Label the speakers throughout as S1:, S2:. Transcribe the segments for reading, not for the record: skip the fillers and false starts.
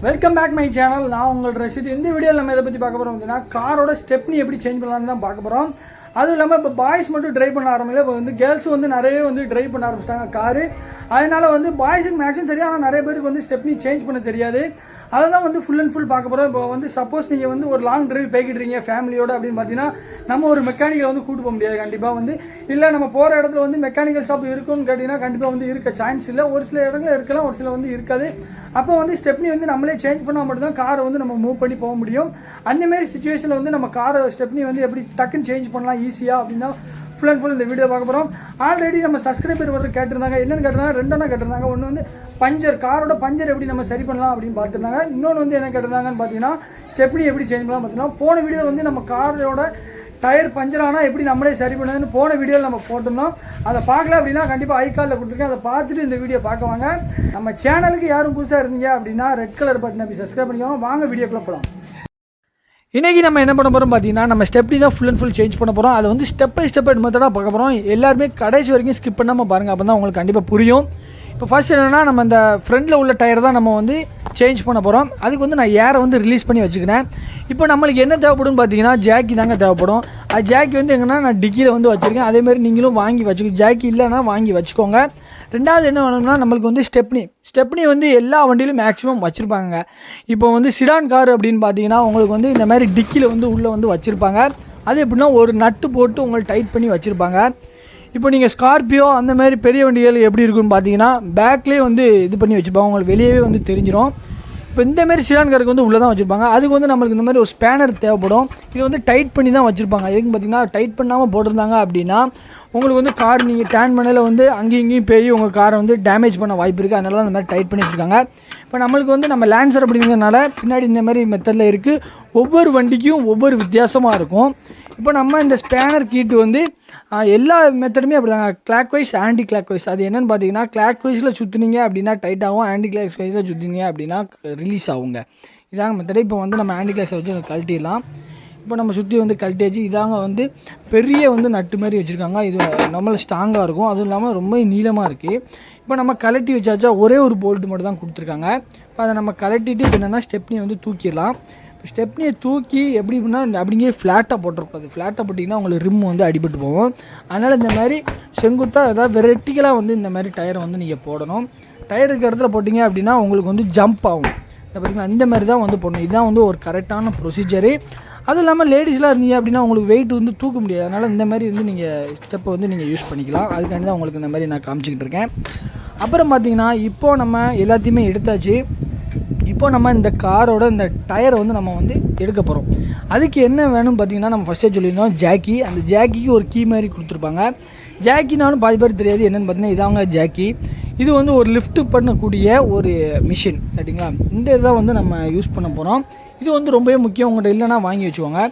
S1: Welcome back my channel. நான் உங்களோட ரசித்து இந்த வீடியோவில் நம்ம இதை பற்றி பார்க்க போகிறோம் அப்படின்னா காரோட ஸ்டெப்னி எப்படி சேஞ்ச் பண்ணலான்னு தான் பார்க்க போகிறோம். அதுவும் இல்லாமல் இப்போ பாய்ஸ் மட்டும் ட்ரைவ் பண்ண ஆரம்பிக்கல, இப்போ வந்து கேர்ள்ஸும் வந்து நிறையவே வந்து ட்ரைவ் பண்ண ஆரம்பிச்சிட்டாங்க காரு. அதனால் வந்து பாய்ஸுக்கு மேக்ஸிமம் தெரியும், ஆனால் நிறைய பேருக்கு வந்து ஸ்டெப்னி சேஞ்ச் பண்ண தெரியாது. அதை தான் வந்து ஃபுல் அண்ட் ஃபுல் பார்க்க போகிறோம். இப்போ வந்து சப்போஸ் நீங்கள் வந்து ஒரு லாங் ட்ரைவ் போய்கிட்டுறீங்க ஃபேமிலியோடு அப்படின்னு பார்த்தீங்கன்னா நம்ம ஒரு மெக்கானிக்கலை வந்து கூட்டு போக முடியாது கண்டிப்பாக வந்து. இல்லை நம்ம போகிற இடத்துல வந்து மெக்கானிக்கல் ஷாப் இருக்குன்னு கேட்டிங்கன்னா கண்டிப்பாக வந்து இருக்க சான்ஸ் இல்லை. ஒரு சில இடங்கள் இருக்கலாம், ஒரு சில வந்து இருக்காது. அப்போ வந்து ஸ்டெப்னி வந்து நம்மளே சேஞ்ச் பண்ணால் மட்டும்தான் காரை வந்து நம்ம மூவ் பண்ணி போக முடியும். அந்தமாரி சுச்சுவேஷனில் வந்து நம்ம காரை ஸ்டெப்னி வந்து எப்படி டக்குன்னு சேஞ்ச் பண்ணலாம் ஈஸியாக அப்படின்னா ஃபுல் அண்ட் ஃபுல் இந்த வீடியோ பார்க்க போகிறோம். ஆல்ரெடி நம்ம சப்ஸ்கிரைபர் வந்து கேட்டிருந்தாங்க. என்னென்னு கேட்டிருந்தாங்க, ரெண்டொன்னா கேட்டிருந்தாங்க. ஒன்று வந்து பஞ்சர், காரோட பஞ்சர் எப்படி நம்ம சரி பண்ணலாம் அப்படின்னு பார்த்துருந்தாங்க. இன்னொன்று வந்து என்ன கேட்டிருந்தாங்கன்னு பார்த்தீங்கன்னா ஸ்டெப்னி எப்படி சேஞ்ச் பண்ணலாம் பார்த்தீங்கன்னா, போன வீடியோ வந்து நம்ம காரோட டயர் பஞ்சர் ஆனால் எப்படி நம்மளே சரி பண்ணதுன்னு போன வீடியோவில் நம்ம போட்டிருந்தோம். அதை பார்க்கல அப்படின்னா கண்டிப்பாக ஐகார்டில் கொடுத்துருக்கேன், அதை பார்த்துட்டு இந்த வீடியோ பார்க்க வாங்க. நம்ம சேனலுக்கு யாரும் புதுசாக இருந்தீங்க அப்படின்னா ரெட் கலர் பட்டன் அப்படி சப்ஸ்கிரைப் பண்ணிக்கோங்க. வாங்க வீடியோக்குள்ளே போகலாம். இன்றைக்கி நம்ம என்ன பண்ண போகிறோம் பார்த்தீங்கன்னா, நம்ம ஸ்டெப்னி தான் ஃபுல் அண்ட் ஃபுல் சேஞ்ச் பண்ண போகிறோம். அதை வந்து ஸ்டெப் பை ஸ்டெப் மெத்தடாக பார்க்க போகிறோம். எல்லாருமே கடைசி வரைக்கும் ஸ்கிப் பண்ணாமல் பாருங்கள், அப்போ தான் உங்களுக்கு கண்டிப்பாக புரியும். இப்போ ஃபர்ஸ்ட் என்னென்னா, நம்ம இந்த ஃப்ரண்டில் உள்ள டயர் தான் நம்ம வந்து சேஞ்ச் பண்ண போகிறோம். அதுக்கு வந்து நான் ஏரை வந்து ரிலீஸ் பண்ணி வச்சுக்கிறேன். இப்போ நம்மளுக்கு என்ன தேவைப்படும்னு பார்த்தீங்கன்னா ஜாக்கி தாங்க தேவைப்படும். அது ஜாக்கி வந்து எங்கன்னா நான் டிக்கியில் வந்து வச்சுருக்கேன். அதேமாதிரி நீங்களும் வாங்கி வச்சுக்கோங்க. ஜாக்கி இல்லைன்னா வாங்கி வச்சுக்கோங்க. ரெண்டாவது என்ன வேணும்னா நம்மளுக்கு வந்து ஸ்டெப்னி வந்து எல்லா வண்டியிலும் மேக்ஸிமம் வச்சுருப்பாங்க. இப்போ வந்து சிடான் கார் அப்படின்னு பார்த்தீங்கன்னா உங்களுக்கு வந்து இந்த மாதிரி டிக்கியில் வந்து உள்ளே வந்து வச்சுருப்பாங்க. அது எப்படின்னா ஒரு நட்டு போட்டு உங்களுக்கு டைட் பண்ணி வச்சுருப்பாங்க. இப்போ நீங்கள் ஸ்கார்பியோ அந்த மாதிரி பெரிய வண்டிகள் எப்படி இருக்குன்னு பார்த்தீங்கன்னா பேக்லேயே வந்து இது பண்ணி வச்சுருப்பாங்க, உங்களுக்கு வெளியவே வந்து தெரிஞ்சிடும். இப்போ இந்தமாரி சிடான் காருக்கு வந்து உள்ளே தான் வச்சுருப்பாங்க. அதுக்கு வந்து நம்மளுக்கு இந்த மாதிரி ஒரு ஸ்பேனர் தேவைப்படும். இது வந்து டைட் பண்ணி தான் வச்சுருப்பாங்க. எதுக்கு பார்த்தீங்கன்னா டைட் பண்ணாமல் போட்டிருந்தாங்க அப்படின்னா உங்களுக்கு வந்து கார் நீங்கள் டேன் பண்ணல வந்து அங்கேயும் இங்கேயும் போய் உங்கள் காரை வந்து டேமேஜ் பண்ண வாய்ப்பு இருக்குது. அதனால தான் இந்த மாதிரி டைட் பண்ணி வச்சுருக்காங்க. இப்போ நம்மளுக்கு வந்து நம்ம லான்சர் அப்படிங்கிறதுனால பின்னாடி இந்த மாதிரி மெத்தடில் இருக்குது. ஒவ்வொரு வண்டிக்கும் ஒவ்வொரு வித்தியாசமாக இருக்கும். இப்போ நம்ம இந்த ஸ்பேனர் கீட்டு வந்து எல்லா மெத்தடுமே அப்படி தாங்க, clockwise anti clockwise. அது என்னென்னு பார்த்தீங்கன்னா கிளாக் வைஸில் சுற்றுனீங்க அப்படின்னா டைட் ஆகும், ஆன்டி கிளாக் வைஸில் சுற்றினீங்க அப்படின்னா ரிலீஸ் ஆகுங்க. இதாங்க மெத்தடு. இப்போ வந்து நம்ம ஆன்டி கிளாக்ஸை வச்சு கழட்டிடலாம். இப்போ நம்ம சுற்றி வந்து கழட்டியாச்சு. இதாங்க வந்து பெரிய வந்து நட்டு மாதிரி வச்சுருக்காங்க. இது நம்மள ஸ்ட்ராங்காக இருக்கும், அதுவும் இல்லாமல் ரொம்ப நீளமாக இருக்குது. இப்போ நம்ம கழட்டி வச்சாச்சா, ஒரே ஒரு போல்ட்டு மட்டும் தான் கொடுத்துருக்காங்க. இப்போ அதை நம்ம கழட்டிட்டு இப்போ என்னென்னா ஸ்டெப்னியை வந்து தூக்கிடலாம். இப்போ ஸ்டெப்னியை தூக்கி எப்படி பண்ணால் அப்படிங்கே ஃப்ளாட்டாக போட்டுருக்கூடாது. ஃப்ளாட்டாக போட்டிங்கன்னா உங்களுக்கு ரிம் வந்து அடிபட்டு போகும். அதனால் இந்த மாதிரி செங்குத்தாக ஏதாவது வெரைட்டிக்கலாக வந்து இந்த மாதிரி டயரை வந்து நீங்கள் போடணும். டயர் இருக்கிற இடத்துல போட்டிங்க அப்படின்னா உங்களுக்கு வந்து ஜம்ப் ஆகும். பார்த்திங்கன்னா இந்த மாதிரி தான் வந்து போடணும். இதுதான் வந்து ஒரு கரெக்டான ப்ரொசீஜரு. அதுவும் இல்லாமல் லேடிஸ்லாம் இருந்தீங்க அப்படின்னா உங்களுக்கு வெயிட் வந்து தூக்க முடியாது. அதனால் இந்த மாதிரி வந்து நீங்கள் ஸ்டெப்பை வந்து நீங்கள் யூஸ் பண்ணிக்கலாம். அதுக்காண்டி தான் உங்களுக்கு இந்த மாதிரி நான் காமிச்சிக்கிட்டு இருக்கேன். அப்புறம் பார்த்திங்கன்னா இப்போது நம்ம எல்லாத்தையுமே எடுத்தாச்சு. இப்போ நம்ம இந்த காரோட இந்த டயரை வந்து நம்ம வந்து எடுக்க போகிறோம். அதுக்கு என்ன வேணும் பார்த்திங்கன்னா நம்ம ஃபஸ்ட்டே சொல்லியிருந்தோம் ஜாக்கி. அந்த ஜாக்கிக்கு ஒரு கீ மாதிரி கொடுத்துருப்பாங்க. ஜாக்கினாலும் பாதி பேர் தெரியாது என்னென்னு பார்த்தீங்கன்னா இதாங்க ஜாக்கி. இது வந்து ஒரு லிஃப்ட் பண்ணக்கூடிய ஒரு மிஷின் சரிங்களா. இந்த இதை வந்து நம்ம யூஸ் பண்ண போகிறோம். இது வந்து ரொம்பவே முக்கியம். உங்கள்கிட்ட இல்லைனா வாங்கி வச்சுக்கோங்க.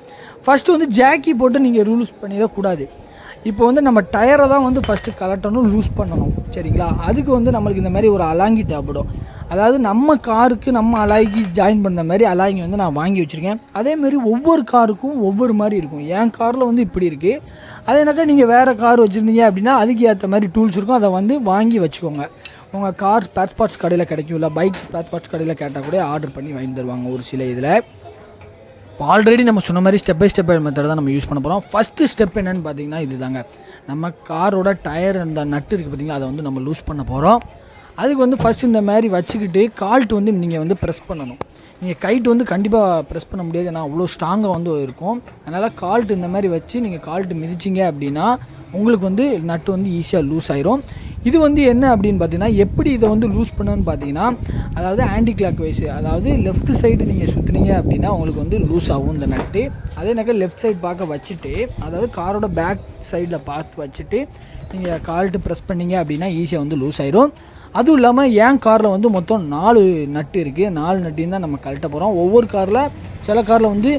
S1: ஃபஸ்ட்டு வந்து ஜாக்கி போட்டு நீங்கள் ரூல்ஸ் பண்ணிடக்கூடாது. இப்போ வந்து நம்ம டயரை தான் வந்து ஃபஸ்ட்டு கலட்டணும், லூஸ் பண்ணணும் சரிங்களா. அதுக்கு வந்து நம்மளுக்கு இந்த மாதிரி ஒரு அலாங்கி தேவைப்படும். அதாவது நம்ம காருக்கு நம்ம அலாய்க்கு ஜாயின் பண்ண மாதிரி அலாங்கி வந்து நான் வாங்கி வச்சுருக்கேன். அதேமாரி ஒவ்வொரு காருக்கும் ஒவ்வொரு மாதிரி இருக்கும். என் காரில் வந்து இப்படி இருக்குது. அதேனாக்கா நீங்கள் வேறு கார் வச்சுருந்தீங்க அப்படின்னா அதுக்கு ஏற்ற மாதிரி டூல்ஸ் இருக்கும். அதை வந்து வாங்கி வச்சுக்கோங்க. உங்கள் கார் ஸ்பேர் பார்ட்ஸ் கடையில் கிடைக்கும், இல்லை பைக் ஸ்பேர் பார்ட்ஸ் கடையில் கேட்டால் கூட ஆர்டர் பண்ணி வாங்கி தருவாங்க ஒரு சில இதில். இப்போ ஆல்ரெடி நம்ம சொன்ன மாதிரி ஸ்டெப் பை ஸ்டெப் மெத்தட் தான் நம்ம யூஸ் பண்ண போகிறோம். ஃபஸ்ட்டு ஸ்டெப் என்னென்னு பார்த்தீங்கன்னா இது தாங்க, நம்ம காரோட டயர் அந்த நட்டு இருக்குது பார்த்திங்களா, அதை வந்து நம்ம லூஸ் பண்ண போகிறோம். அதுக்கு வந்து ஃபஸ்ட் இந்த மாதிரி வச்சுக்கிட்டு கால்ட்டு வந்து நீங்கள் வந்து ப்ரெஸ் பண்ணணும். நீங்கள் கைட்டு வந்து கண்டிப்பாக ப்ரெஸ் பண்ண முடியாது, ஏன்னா அவ்வளோ ஸ்ட்ராங்காக வந்து இருக்கும். அதனால் கால்ட்டு இந்த மாதிரி வச்சு நீங்கள் கால்ட்டு மிதிச்சிங்க அப்படின்னா உங்களுக்கு வந்து நட்டு வந்து ஈஸியாக லூஸ் ஆயிரும். இது வந்து என்ன அப்படின்னு பார்த்தீங்கன்னா எப்படி இதை வந்து லூஸ் பண்ணணும்னு பார்த்தீங்கன்னா, அதாவது ஆன்டி கிளாக் வைஸ், அதாவது லெஃப்ட் சைடு நீங்கள் சுற்றுனீங்க அப்படின்னா உங்களுக்கு வந்து லூஸ் ஆகும் இந்த நட்டு. அதேனாக்கா லெஃப்ட் சைடு பார்க்க வச்சுட்டு, அதாவது காரோட பேக் சைடில் பார்த்து வச்சுட்டு நீங்கள் கால்ட்டு ப்ரெஸ் பண்ணிங்க அப்படின்னா ஈஸியாக வந்து லூஸ் ஆயிரும். அதுவும் இல்லாமல் என் காரில் வந்து மொத்தம் 4 நட்டு இருக்குது. 4 நட்டையும் தான் நம்ம கழட்ட போகிறோம். ஒவ்வொரு காரில் சில காரில் வந்து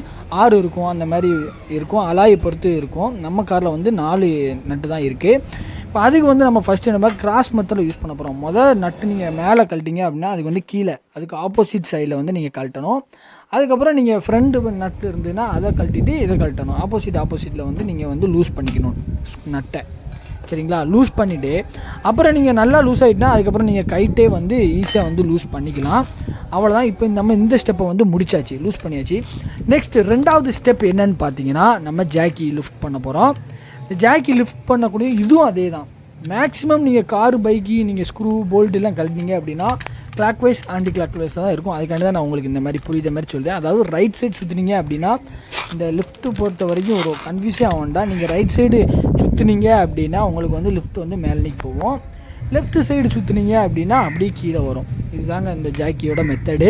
S1: 6 இருக்கும், அந்த மாதிரி இருக்கும், அலாயை பொறுத்து இருக்கும். நம்ம காரில் வந்து 4 நட்டு தான் இருக்குது. இப்போ அதுக்கு வந்து நம்ம ஃபஸ்ட்டு நம்ம கிராஸ் மெத்தடில் யூஸ் பண்ண போகிறோம். முதல் நட்டு நீங்கள் மேலே கழட்டிங்க அப்படின்னா அதுக்கு வந்து கீழே, அதுக்கு ஆப்போசிட் சைடில் வந்து நீங்கள் கழட்டணும். அதுக்கப்புறம் நீங்கள் ஃப்ரண்ட் நட்டு இருந்ததுன்னா அதை கழட்டிட்டு இதை கழட்டணும். ஆப்போசிட்டில் வந்து நீங்கள் வந்து லூஸ் பண்ணிக்கணும் நட்டை சரிங்களா. லூஸ் பண்ணிவிட்டு அப்புறம் நீங்கள் நல்லா லூஸ் ஆகிட்டுனா அதுக்கப்புறம் நீங்கள் கைட்டே வந்து ஈஸியாக வந்து லூஸ் பண்ணிக்கலாம். அவ்வளோதான். இப்போ நம்ம இந்த ஸ்டெப்பை வந்து முடிச்சாச்சு, லூஸ் பண்ணியாச்சு. நெக்ஸ்ட் 2வது ஸ்டெப் என்னன்னு பார்த்தீங்கன்னா, நம்ம ஜாக்கி லிஃப்ட் பண்ண போகிறோம். இந்த ஜாக்கி லிஃப்ட் பண்ணக்கூடிய இதுவும் அதே தான். மேக்ஸிமம் நீங்கள் காரு பைக்கு நீங்கள் ஸ்க்ரூ போல்ட் எல்லாம் கழட்டினீங்க அப்படின்னா clockwise anti clockwise தான் இருக்கும். அதுக்காண்டி தான் நான் உங்களுக்கு இந்த மாதிரி புரியுத மாதிரி சொல்லுறேன். அதாவது ரைட் சைடு சுற்றுனீங்க அப்படின்னா இந்த லிஃப்ட்டு பொறுத்த வரைக்கும் ஒரு கன்ஃபியூஸே ஆகும்டா. நீங்கள் ரைட் சைடு சுற்றுனீங்க அப்படின்னா உங்களுக்கு வந்து லிஃப்ட் வந்து மேலே போவோம். லெஃப்ட் சைடு சுற்றுனீங்க அப்படின்னா அப்படியே கீழே வரும். இதுதாங்க இந்த ஜாக்கியோட மெத்தடு.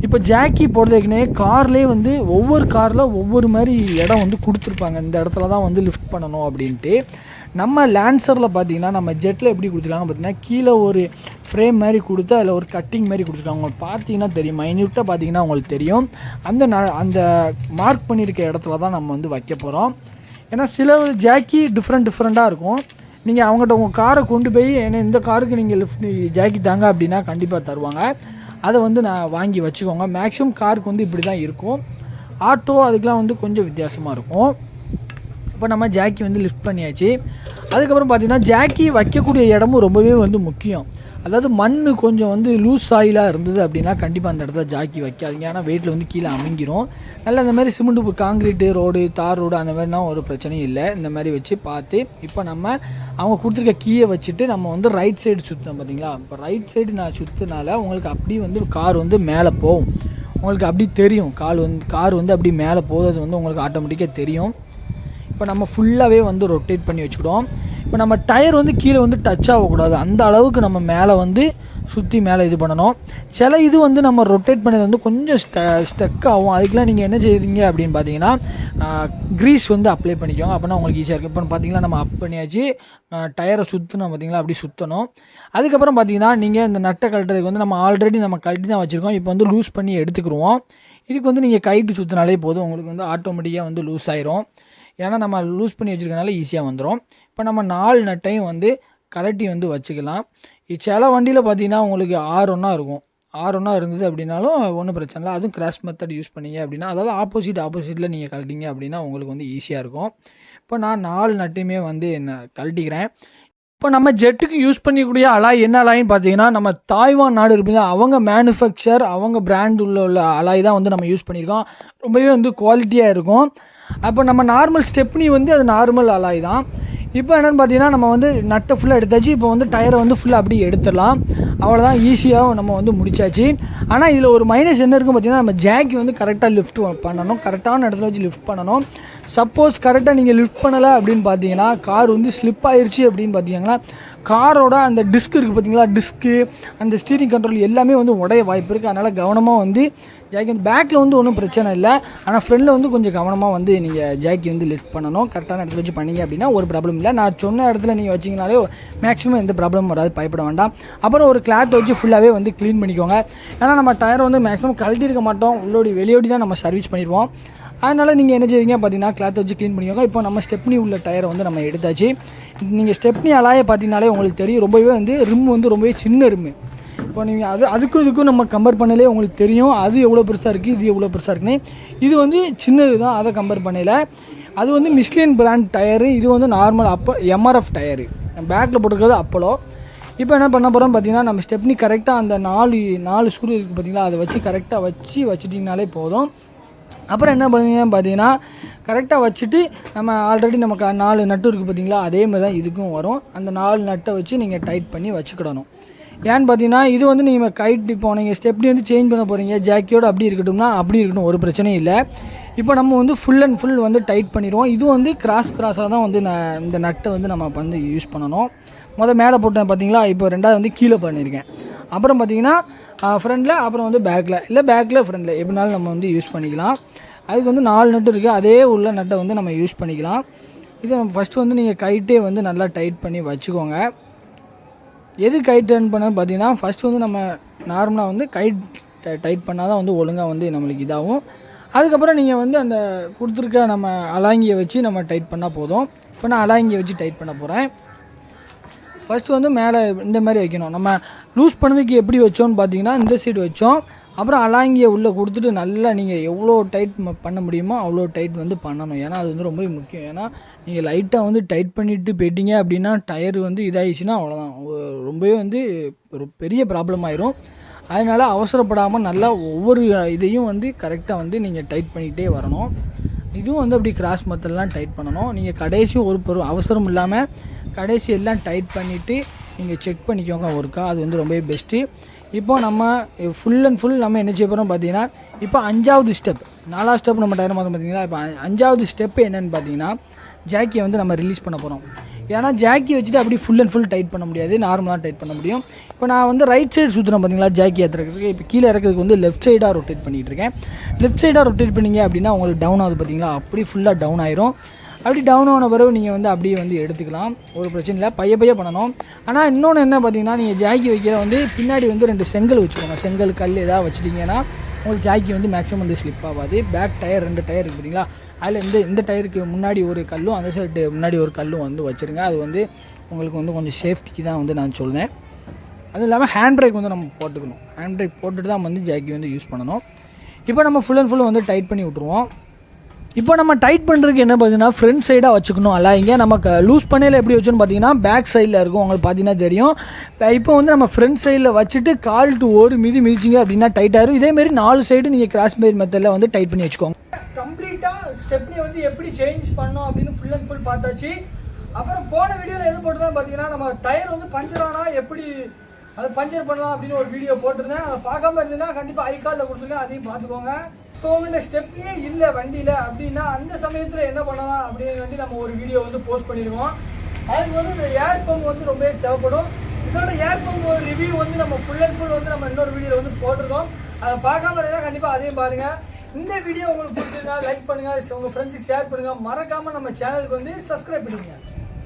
S1: இப்போ ஜாக்கி போடுறதுக்குனே கார்லேயே வந்து ஒவ்வொரு காரில் ஒவ்வொரு மாதிரி இடம் வந்து கொடுத்துருப்பாங்க. இந்த இடத்துல தான் வந்து லிஃப்ட் பண்ணணும் அப்படின்ட்டு. நம்ம லான்சரில் பார்த்தீங்கன்னா நம்ம ஜெட்டில் எப்படி கொடுத்துருக்காங்க பார்த்தீங்கன்னா கீழே ஒரு ஃப்ரேம் மாதிரி கொடுத்து அதில் ஒரு கட்டிங் மாதிரி கொடுத்துருக்காங்க. உங்களுக்கு பார்த்தீங்கன்னா தெரியும், மைன்யூட்டாக பார்த்தீங்கன்னா உங்களுக்கு தெரியும். அந்த மார்க் பண்ணியிருக்க இடத்துல தான் நம்ம வந்து வைக்க போகிறோம். ஏன்னா சில ஜாக்கி டிஃப்ரெண்ட்டாக இருக்கும். நீங்கள் அவங்ககிட்ட உங்கள் காரை கொண்டு போய் ஏன்னா இந்த காருக்கு நீங்கள் லிஃப்ட் ஜாக்கி தாங்க அப்படின்னா கண்டிப்பாக தருவாங்க. அதை வந்து நான் வாங்கி வச்சுக்கோங்க. மேக்ஸிமம் காருக்கு வந்து இப்படி தான் இருக்கும். ஆட்டோ அதுக்கெலாம் வந்து கொஞ்சம் வித்தியாசமாக இருக்கும். இப்போ நம்ம ஜாக்கி வந்து லிஃப்ட் பண்ணியாச்சு. அதுக்கப்புறம் பார்த்திங்கன்னா ஜாக்கி வைக்கக்கூடிய இடமும் ரொம்பவே வந்து முக்கியம். அதாவது மண் கொஞ்சம் வந்து லூஸ் ஆயிலாக இருந்தது அப்படின்னா கண்டிப்பாக அந்த இடத்துல ஜாக்கி வைக்காதீங்க. ஏன்னா வெயிட்டில் வந்து கீழே அமுங்கிரும். நல்லா இந்த மாதிரி சிமெண்ட் காங்கிரீட்டு ரோடு தார் ரோடு அந்த மாதிரினா ஒரு பிரச்சனையும் இல்லை. இந்த மாதிரி வச்சு பார்த்து இப்போ நம்ம அவங்க கொடுத்துருக்க கீயை வச்சுட்டு நம்ம வந்து ரைட் சைடு சுற்றோம் பார்த்தீங்களா. இப்போ ரைட் சைடு நான் சுற்றினால உங்களுக்கு அப்படி வந்து கார் வந்து மேலே போகும். உங்களுக்கு அப்படி தெரியும் கார் வந்து அப்படி மேலே போகிறது வந்து உங்களுக்கு ஆட்டோமேட்டிக்காக தெரியும். இப்போ நம்ம ஃபுல்லாகவே வந்து ரொட்டேட் பண்ணி வச்சுக்கிடுவோம். இப்போ நம்ம டயர் வந்து கீழே வந்து டச் ஆகக்கூடாது. அந்த அளவுக்கு நம்ம மேலே வந்து சுற்றி மேலே இது பண்ணணும். சில இது வந்து நம்ம ரொட்டேட் பண்ணது வந்து கொஞ்சம் ஸ்டக் ஆகும். அதுக்கெலாம் நீங்கள் என்ன செய்வீங்க அப்படின்னு பார்த்தீங்கன்னா க்ரீஸ் வந்து அப்ளை பண்ணிக்கோங்க. அப்படின்னா உங்களுக்கு ஈஸியாக இருக்குது. இப்போ பார்த்தீங்கன்னா நம்ம அப் பண்ணியாச்சு. டயரை சுற்றணும் பார்த்தீங்களா, அப்படி சுற்றணும். அதுக்கப்புறம் பார்த்தீங்கன்னா நீங்கள் இந்த நட்டை கழட்டுறதுக்கு வந்து நம்ம ஆல்ரெடி நம்ம கழட்டி தான் வச்சுருக்கோம். இப்போ வந்து லூஸ் பண்ணி எடுத்துக்கிடுவோம். இதுக்கு வந்து நீங்கள் கைட்டு சுற்றினாலே போதும், உங்களுக்கு வந்து ஆட்டோமேட்டிக்காக வந்து லூஸ் ஆயிரும். ஏன்னா நம்ம லூஸ் பண்ணி வச்சுருக்கனால ஈஸியாக வந்துடும். இப்போ நம்ம 4 நட்டையும் வந்து கலட்டி வந்து வச்சுக்கலாம். சில வண்டியில் பார்த்தீங்கன்னா உங்களுக்கு 6 இருக்கும். 6 இருந்தது அப்படின்னாலும் ஒன்றும் பிரச்சனை இல்லை. அதுவும் கிராஸ் மெத்தட் யூஸ் பண்ணிங்க அப்படின்னா, அதாவது ஆப்போசிட்டில் நீங்கள் கழட்டிங்க அப்படின்னா உங்களுக்கு வந்து ஈஸியாக இருக்கும். இப்போ நான் 4 நட்டையுமே வந்து கழட்டிக்கிறேன். இப்போ நம்ம ஜெட்டுக்கு யூஸ் பண்ணிக்கூடிய அலாய் என்ன அலாயின்னு பார்த்தீங்கன்னா நம்ம தாய்வான் நாடு இருப்பீங்க, அவங்க மேனுஃபேக்சர் அவங்க பிராண்ட் உள்ள அலாய் தான் வந்து நம்ம யூஸ் பண்ணியிருக்கோம். ரொம்பவே வந்து குவாலிட்டியாக இருக்கும். அப்போ நம்ம நார்மல் ஸ்டெப்னி வந்து அது நார்மல் அலாய் தான். இப்போ என்னென்னு பார்த்தீங்கன்னா நம்ம வந்து நட்டை ஃபுல்லாக எடுத்தாச்சு. இப்போ வந்து டயரை வந்து ஃபுல்லாக அப்படியே எடுத்துடலாம். அவ்வளோதான், ஈஸியாக நம்ம வந்து முடிச்சாச்சு. ஆனால் இதில் ஒரு மைனஸ் என்ன இருக்குன்னு பார்த்தீங்கன்னா நம்ம ஜாக்கி வந்து கரெக்டாக லிஃப்ட் பண்ணணும், கரெக்டான இடத்துல வச்சு லிஃப்ட் பண்ணணும். சப்போஸ் கரெக்டாக நீங்கள் லிஃப்ட் பண்ணலை அப்படின்னு பார்த்தீங்கன்னா கார் வந்து ஸ்லிப் ஆயிடுச்சு அப்படின்னு பார்த்தீங்கன்னா காரோட அந்த டிஸ்க் இருக்குது பார்த்தீங்களா, டிஸ்க்கு அந்த ஸ்டீரிங் கண்ட்ரோல் எல்லாமே வந்து உடைய வாய்ப்பு இருக்குது. அதனால் கவனமாக வந்து ஜாக்கி வந்து பேக்கில் வந்து ஒன்றும் பிரச்சனை இல்லை. ஆனால் ஃப்ரண்டில் வந்து கொஞ்சம் கவனமாக வந்து நீங்கள் ஜாக்கி வந்து லிஃப்ட் பண்ணணும். கரெக்டான இடத்துல வச்சு பண்ணிங்க அப்படின்னா ஒரு ப்ராப்ளம் இல்லை. நான் சொன்ன இடத்துல நீங்கள் வச்சிங்கனாலே மேக்ஸிமம் எந்த ப்ராப்ளமும் வராது, பயப்பட வேண்டாம். அப்புறம் ஒரு கிளாத் வச்சு ஃபுல்லாகவே வந்து க்ளீன் பண்ணிக்கோங்க. ஏன்னா நம்ம டயரை வந்து மேக்ஸிமம் கழட்டி இருக்க மாட்டோம், வெளியோடி தான் நம்ம சர்வீஸ் பண்ணிடுவோம். அதனால் நீங்கள் என்ன செய்வீங்க பார்த்தீங்கன்னா கிளாத் வச்சு க்ளீன் பண்ணிக்கோங்க. இப்போ நம்ம ஸ்டெப்னி உள்ள டயரை வந்து நம்ம எடுத்தாச்சு. நீங்கள் ஸ்டெப்னி அலாயை பார்த்தீங்கனாலே உங்களுக்கு தெரியும், ரொம்பவே வந்து ரிம் வந்து ரொம்பவே சின்ன ரிம்மு. இப்போ நீங்கள் அதுக்கும் இதுக்கும் நம்ம கம்பேர் பண்ணலே உங்களுக்கு தெரியும் அது எவ்வளோ பெருசாக இருக்குது, இது எவ்வளோ பெருசாக இருக்குன்னு. இது வந்து சின்னது தான், அதை கம்பேர் பண்ணல. அது வந்து மிஷ்லின் பிராண்ட் டயரு, இது வந்து நார்மல் எம்ஆர்எஃப் டயரு, பேக்கில் போட்டிருக்கிறது அப்போலோ. இப்போ என்ன பண்ண போகிறோம் பார்த்தீங்கன்னா நம்ம ஸ்டெப்னி கரெக்டாக அந்த 4 ஸ்க்ரூ இருக்குது பார்த்தீங்களா, அதை வச்சு கரெக்டாக வச்சுட்டிங்கனாலே போதும். அப்புறம் என்ன பண்ணுவீங்கன்னு பார்த்தீங்கன்னா கரெக்டாக வச்சுட்டு நம்ம ஆல்ரெடி நமக்கு 4 நட்டு இருக்குது பார்த்தீங்களா, அதே மாதிரி தான் இதுக்கும் வரும். அந்த 4 நட்டை வச்சு நீங்கள் டைட் பண்ணி வச்சுக்கிடணும். ஏன்னு பார்த்தீங்கன்னா இது வந்து நீங்கள் கைட்டு இப்போ நீங்கள் ஸ்டெப்னி வந்து சேஞ்ச் பண்ண போகிறீங்க, ஜாக்கியோடு அப்படி இருக்கட்டும்னா அப்படி இருக்கட்டும், ஒரு பிரச்சனையும் இல்லை. இப்போ நம்ம வந்து ஃபுல் அண்ட் ஃபுல் வந்து டைட் பண்ணிடுவோம். இது வந்து கிராஸாக தான் வந்து இந்த நட்டை வந்து நம்ம வந்து யூஸ் பண்ணணும். மேலே போட்டேன் பார்த்தீங்களா, இப்போ 2வது வந்து கீழே பண்ணியிருக்கேன். அப்புறம் பார்த்தீங்கன்னா ஃப்ரண்டில், அப்புறம் வந்து பேக்கில் ஃப்ரண்டில் எப்படினாலும் நம்ம வந்து யூஸ் பண்ணிக்கலாம். அதுக்கு வந்து 4 நட்டு இருக்குது, அதே உள்ள நட்டை வந்து நம்ம யூஸ் பண்ணிக்கலாம். இதை ஃபஸ்ட்டு வந்து நீங்கள் கைட்டே வந்து நல்லா டைட் பண்ணி வச்சுக்கோங்க. எது கைட் டைட் பண்ண பார்த்தீங்கன்னா ஃபஸ்ட்டு வந்து நம்ம நார்மலாக வந்து டைட் பண்ணால் தான் வந்து ஒழுங்காக வந்து நம்மளுக்கு இதாகும். அதுக்கப்புறம் நீங்கள் வந்து அந்த கொடுத்துருக்க நம்ம அலாங்கியை வச்சு நம்ம டைட் பண்ணால் போதும். இப்போ நான் அலாங்கியை வச்சு டைட் பண்ண போகிறேன். ஃபஸ்ட்டு வந்து மேலே இந்த மாதிரி வைக்கணும். நம்ம லூஸ் பண்ணதுக்கு எப்படி வச்சோன்னு பார்த்தீங்கன்னா இந்த சைடு வச்சோம். அப்புறம் அலாங்கியை உள்ளே கொடுத்துட்டு நல்லா நீங்கள் எவ்வளோ டைட் பண்ண முடியுமோ அவ்வளோ டைட் வந்து பண்ணணும். ஏன்னா அது வந்து ரொம்ப முக்கியம். ஏன்னா நீங்கள் லைட்டாக வந்து டைட் பண்ணிவிட்டு போயிட்டீங்க அப்படின்னா டயர் வந்து இதாகிடுச்சுன்னா அவ்வளோதான், ரொம்பவே வந்து ஒரு பெரிய ப்ராப்ளம் ஆயிரும். அதனால் அவசரப்படாமல் நல்லா ஒவ்வொரு இதையும் வந்து கரெக்டாக வந்து நீங்கள் டைட் பண்ணிகிட்டே வரணும். இதுவும் வந்து அப்படி கிராஸ் மெத்தட்லாம் டைட் பண்ணணும். நீங்கள் கடைசி ஒரு அவசரம் இல்லாமல் கடைசி எல்லாம் டைட் பண்ணிவிட்டு நீங்கள் செக் பண்ணிக்கோங்க ஒருக்கா, அது வந்து ரொம்பவே பெஸ்ட்டு. இப்போ நம்ம ஃபுல் அண்ட் ஃபுல் நம்ம என்ன செய்ய போகிறோம் பார்த்தீங்கன்னா, இப்போ 5வது ஸ்டெப், 4வது ஸ்டெப் நம்ம டயர் மாற்றம் பார்த்தீங்கன்னா, இப்போ 5வது ஸ்டெப்பு என்னென்னு பார்த்தீங்கன்னா ஜாக்கியை வந்து நம்ம ரிலீஸ் பண்ண போகிறோம். ஏன்னா ஜாக்கி வச்சுட்டு அப்படி ஃபுல் அண்ட் ஃபுல் டைட் பண்ண முடியாது, நார்மலாக டைட் பண்ண முடியும். இப்போ நான் வந்து ரைட் சைடு சுற்றுறேன் பார்த்தீங்களா ஜாக்கி ஏற்றுறதுக்கு. இப்போ கீழே இறக்கிறதுக்கு வந்து லெஃப்ட் சைடாக ரொட்டேட் பண்ணிகிட்டு இருக்கேன். லெஃப்ட் சைடாக ரொட்டேட் பண்ணிங்க அப்படின்னா உங்களுக்கு டவுன் ஆகுது பார்த்தீங்களா, அப்படி ஃபுல்லாக டவுன் ஆயிரும். அப்படி டவுன் ஆன பிறகு நீங்கள் வந்து அப்படியே வந்து எடுத்துக்கலாம், ஒரு பிரச்சனை இல்லை, பைய பண்ணணும். ஆனால் இன்னொன்று என்ன பார்த்தீங்கன்னா, நீங்கள் ஜாக்கி வைக்கிற வந்து பின்னாடி வந்து 2 செங்கல் வச்சுக்கோங்க. செங்கல் கல் ஏதாவது வச்சுட்டிங்கன்னா உங்களுக்கு ஜாக்கி வந்து மேக்ஸிமம் வந்து ஸ்லிப் ஆகாது. பேக் டயர் 2 டயர் இருக்குது பார்த்தீங்களா, அதில் இந்த டயருக்கு முன்னாடி ஒரு கல்லும் அந்த சைடு முன்னாடி ஒரு கல்லும் வந்து வச்சுருங்க. அது வந்து உங்களுக்கு வந்து கொஞ்சம் சேஃப்டிக்கு தான் வந்து நான் சொல்லுவேன். அதுவும் இல்லாமல் ஹேண்ட் பிரேக் வந்து நம்ம போட்டுக்கணும். ஹேண்ட் பிரேக் போட்டுட்டு தான் வந்து ஜாக்கி வந்து யூஸ் பண்ணணும். இப்போ நம்ம ஃபுல் அண்ட் ஃபுல் வந்து டைட் பண்ணி விட்ருவோம். இப்போ நம்ம டைட் பண்ணுறதுக்கு என்ன பார்த்தீங்கன்னா ஃப்ரண்ட் சைடாக வச்சுக்கணும். அல்ல இங்கே நமக்கு லூஸ் பண்ணையில் எப்படி வச்சோன்னு பார்த்தீங்கன்னா பேக் சைடில் இருக்கும், உங்களுக்கு பார்த்தீங்கன்னா தெரியும். இப்போ வந்து நம்ம ஃப்ரண்ட் சைடில் வச்சுட்டு கால் டு ஒரு மிதிச்சிங்க அப்படின்னா டைட் ஆயிரும். இதேமாரி 4 சைடு நீங்கள் கிராஸ் பேர் மெத்தடில் வந்து டைட் பண்ணி வச்சுக்கோங்க. கம்ப்ளீட்டாக ஸ்டெப்னி வந்து எப்படி சேஞ்ச் பண்ணோம் அப்படின்னு ஃபுல் அண்ட் ஃபுல் பார்த்தாச்சு. அப்புறம் போன வீடியோவில் எது போட்டுதான் பார்த்தீங்கன்னா நம்ம டயர் வந்து பஞ்சர் ஆனால் எப்படி அதை பஞ்சர் பண்ணலாம் அப்படின்னு ஒரு வீடியோ போட்டிருந்தேன். அதை பார்க்காம இருந்தீங்கன்னா கண்டிப்பாக ஐகாலில் கொடுத்துருக்கேன், அதையும் பார்த்துக்கோங்க. இப்போ உங்கள்கிட்ட ஸ்டெப்னியே இல்லை வண்டியில் அப்படின்னா அந்த சமயத்தில் என்ன பண்ணலாம் அப்படின்னு வந்து நம்ம ஒரு வீடியோ வந்து போஸ்ட் பண்ணிடுவோம். அதுக்கு வந்து இந்த ஏர் பம்ப் வந்து ரொம்பவே தேவைப்படும். இதோட ஏர் பம்ப் ஒரு ரிவ்யூ வந்து நம்ம ஃபுல் அண்ட் ஃபுல் வந்து நம்ம இன்னொரு வீடியோவில் வந்து போட்டிருக்கோம். அதை பார்க்காம இருந்தால் கண்டிப்பாக அதையும் பாருங்கள். இந்த வீடியோ உங்களுக்கு பிடிச்சிருந்தா லைக் பண்ணுங்கள், உங்கள் ஃப்ரெண்ட்ஸுக்கு ஷேர் பண்ணுங்கள், மறக்காமல் நம்ம சேனலுக்கு வந்து சப்ஸ்கிரைப் பண்ணுங்கள்.